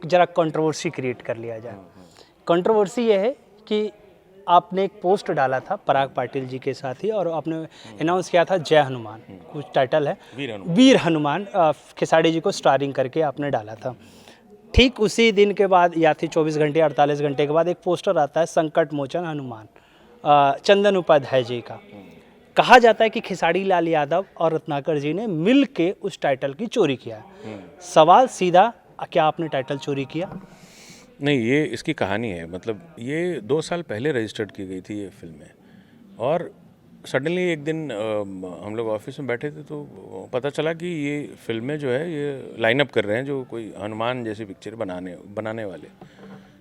ज़रा controversy create कर लिया जाए। कंट्रोवर्सी ये है कि आपने एक पोस्ट डाला था पराग पाटिल जी के साथ ही, और आपने अनाउंस किया था जय हनुमान, कुछ टाइटल है वीर हनुमान, खेसारी जी को स्टारिंग करके आपने डाला था। ठीक उसी दिन के बाद या फिर 24 घंटे 48 घंटे के बाद एक पोस्टर आता है संकट मोचन हनुमान, चंदन उपाध्याय जी का। कहा जाता है कि खेसारी लाल यादव और रत्नाकर जी ने मिल के उस टाइटल की चोरी किया है। सवाल सीधा, क्या आपने टाइटल चोरी किया? नहीं, ये इसकी कहानी है। मतलब ये 2 साल पहले रजिस्टर्ड की गई थी ये फिल्में, और सडनली एक दिन हम लोग ऑफिस में बैठे थे तो पता चला कि ये फिल्में जो है ये लाइनअप कर रहे हैं, जो कोई हनुमान जैसी पिक्चर बनाने वाले।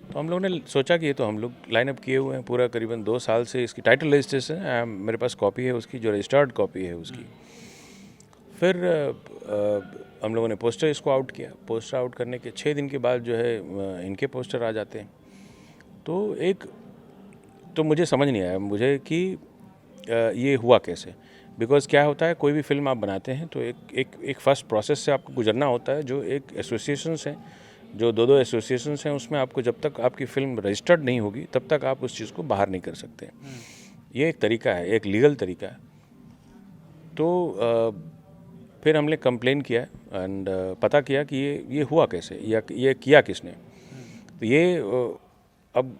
तो हम लोग ने सोचा कि ये तो हम लोग लाइनअप किए हुए हैं पूरा करीबन 2 साल से। इसकी टाइटल रजिस्ट्रेशन है, मेरे पास कॉपी है उसकी, जो रजिस्टर्ड कॉपी है उसकी। फिर हम लोगों ने पोस्टर इसको आउट किया। पोस्टर आउट करने के 6 दिन के बाद जो है इनके पोस्टर आ जाते हैं। तो मुझे समझ नहीं आया मुझे कि ये हुआ कैसे। बिकॉज़ क्या होता है, कोई भी फिल्म आप बनाते हैं तो एक फर्स्ट प्रोसेस से आपको गुजरना होता है, जो एक एसोसिएशंस हैं, जो दो एसोसिएशंस हैं, उसमें आपको जब तक आपकी फ़िल्म रजिस्टर्ड नहीं होगी तब तक आप उस चीज़ को बाहर नहीं कर सकते। ये एक तरीका है, एक लीगल तरीका है। तो फिर हमने कंप्लेन किया एंड पता किया कि ये हुआ कैसे, या ये किया किसने। तो ये अब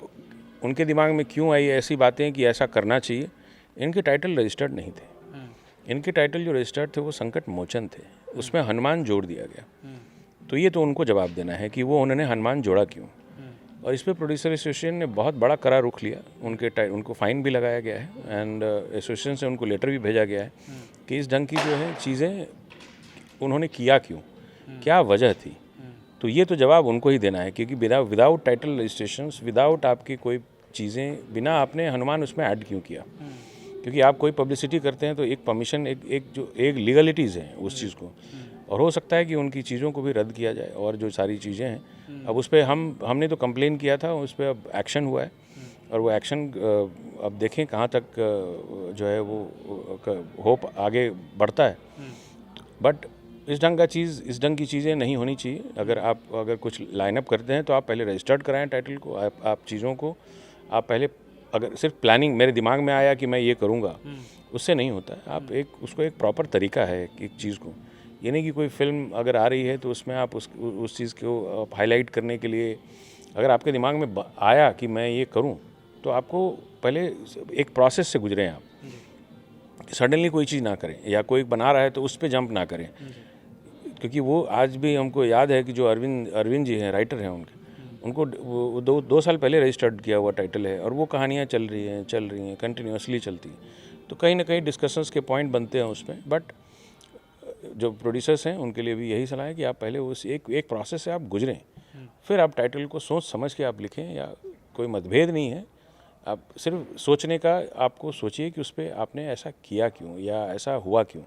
उनके दिमाग में क्यों आई ऐसी बातें कि ऐसा करना चाहिए। इनके टाइटल रजिस्टर्ड नहीं थे। इनके टाइटल जो रजिस्टर्ड थे वो संकट मोचन थे, उसमें हनुमान जोड़ दिया गया। तो ये तो उनको जवाब देना है कि वो उन्होंने हनुमान जोड़ा क्यों। और इस पर प्रोड्यूसर एसोसिएशन ने बहुत बड़ा कड़ा रुख लिया। उनको फ़ाइन भी लगाया गया है एंड एसोसिएशन से उनको लेटर भी भेजा गया है कि इस ढंग की जो है चीज़ें उन्होंने किया क्यों, क्या वजह थी। तो ये तो जवाब उनको ही देना है, क्योंकि विदाउट टाइटल रजिस्ट्रेशन, विदाउट आपकी कोई चीज़ें, बिना आपने हनुमान उसमें ऐड क्यों किया। क्योंकि आप कोई पब्लिसिटी करते हैं तो एक परमिशन, एक लीगलिटीज़ हैं उस चीज़ को, और हो सकता है कि उनकी चीज़ों को भी रद्द किया जाए। और जो सारी चीज़ें हैं अब उस पर हमने तो कंप्लेन किया था, उस पर अब एक्शन हुआ है, और वो एक्शन अब देखें कहाँ तक जो है वो होप आगे बढ़ता है। बट इस ढंग की चीज़ें नहीं होनी चाहिए। अगर कुछ लाइनअप करते हैं तो आप पहले रजिस्टर्ड कराएं टाइटल को। आप चीज़ों को आप पहले, अगर सिर्फ प्लानिंग मेरे दिमाग में आया कि मैं ये करूँगा, उससे नहीं होता है। आप उसको एक प्रॉपर तरीका है एक चीज़ को। ये नहीं कि कोई फिल्म अगर आ रही है तो उसमें आप उस चीज़ को हाईलाइट करने के लिए, अगर आपके दिमाग में आया कि मैं ये करूँ, तो आपको पहले एक प्रोसेस से गुजरें। आप सडनली कोई चीज़ ना करें, या कोई बना रहा है तो उस पर जंप ना करें। क्योंकि वो आज भी हमको याद है कि जो अरविंद जी हैं, राइटर हैं, उनको वो 2 साल पहले रजिस्टर्ड किया हुआ टाइटल है, और वो कहानियाँ चल रही हैं कंटिन्यूसली चलती हैं। तो कहीं ना कहीं डिस्कशंस के पॉइंट बनते हैं उसमें। बट जो प्रोड्यूसर्स हैं उनके लिए भी यही सलाह है कि आप पहले उस एक प्रोसेस से आप गुजरें, फिर आप टाइटल को सोच समझ के आप लिखें। या कोई मतभेद नहीं है, आप सिर्फ सोचने का, आपको सोचिए कि उस पर आपने ऐसा किया क्यों या ऐसा हुआ क्यों।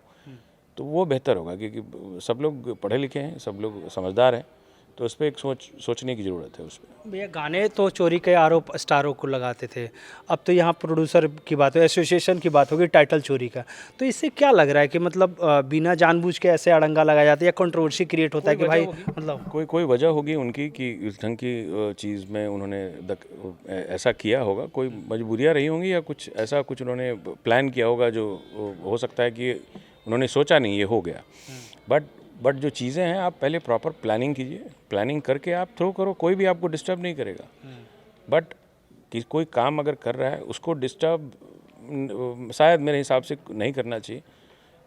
तो वो बेहतर होगा, क्योंकि सब लोग पढ़े लिखे हैं, सब लोग समझदार हैं, तो उस पर एक सोचने की ज़रूरत है उस पर। भैया गाने तो चोरी के आरोप स्टारों को लगाते थे, अब तो यहाँ प्रोड्यूसर की बात हो, एसोसिएशन की बात होगी टाइटल चोरी का। तो इससे क्या लग रहा है कि मतलब बिना जानबूझ के ऐसे अड़ंगा लगाया जाता है, या कंट्रोवर्सी क्रिएट होता है कि भाई मतलब कोई वजह होगी उनकी कि इस ढंग की चीज़ में उन्होंने ऐसा किया होगा। कोई मजबूरियाँ रही होंगी, या कुछ उन्होंने प्लान किया होगा, जो हो सकता है कि उन्होंने सोचा नहीं, ये हो गया। बट जो चीज़ें हैं, आप पहले प्रॉपर प्लानिंग कीजिए। प्लानिंग करके आप थ्रो करो, कोई भी आपको डिस्टर्ब नहीं करेगा। बट कि कोई काम अगर कर रहा है उसको डिस्टर्ब शायद मेरे हिसाब से नहीं करना चाहिए।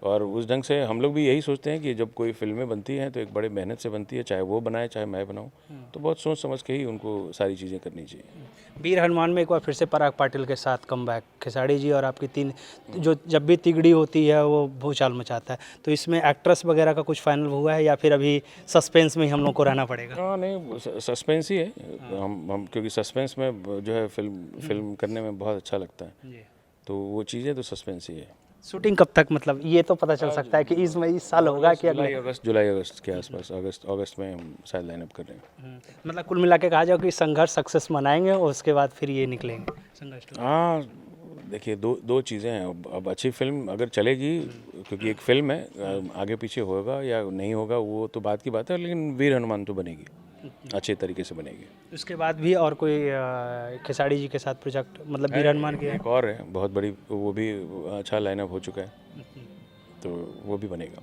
और उस ढंग से हम लोग भी यही सोचते हैं कि जब कोई फिल्में बनती हैं तो एक बड़े मेहनत से बनती है, चाहे वो बनाए चाहे मैं बनाऊं। तो बहुत सोच समझ के ही उनको सारी चीज़ें करनी चाहिए। वीर हनुमान में एक बार फिर से पराग पाटिल के साथ कम बैक, खेसारी जी और आपकी तीन, जो जब भी तिगड़ी होती है वो भूचाल मचाता है। तो इसमें एक्ट्रेस वगैरह का कुछ फाइनल हुआ है, या फिर अभी सस्पेंस में ही हम लोग को रहना पड़ेगा? हाँ, नहीं, सस्पेंस ही है। हम क्योंकि सस्पेंस में जो है फिल्म करने में बहुत अच्छा लगता है, तो वो चीज़ें तो सस्पेंस ही है। शूटिंग कब तक, मतलब ये तो पता चल सकता है कि इस साल होगा कि अगले? जुलाई अगस्त के आसपास, अगस्त में हम शायद लाइनअप कर रहे हैं। मतलब कुल मिला के कहा जाओ कि संघर्ष सक्सेस मनाएंगे और उसके बाद फिर ये निकलेंगे संघर्ष। हाँ, देखिए, दो चीज़ें हैं। अब अच्छी फिल्म अगर चलेगी, क्योंकि एक फिल्म है, आगे पीछे होगा या नहीं होगा वो तो बात की बात है, लेकिन वीर हनुमान तो बनेगी। अच्छे तरीके से बनेगी। उसके बाद भी और कोई खेसारी जी के साथ प्रोजेक्ट मतलब वीर हनुमान के एक और है बहुत बड़ी, वो भी अच्छा लाइनअप हो चुका है, तो वो भी बनेगा।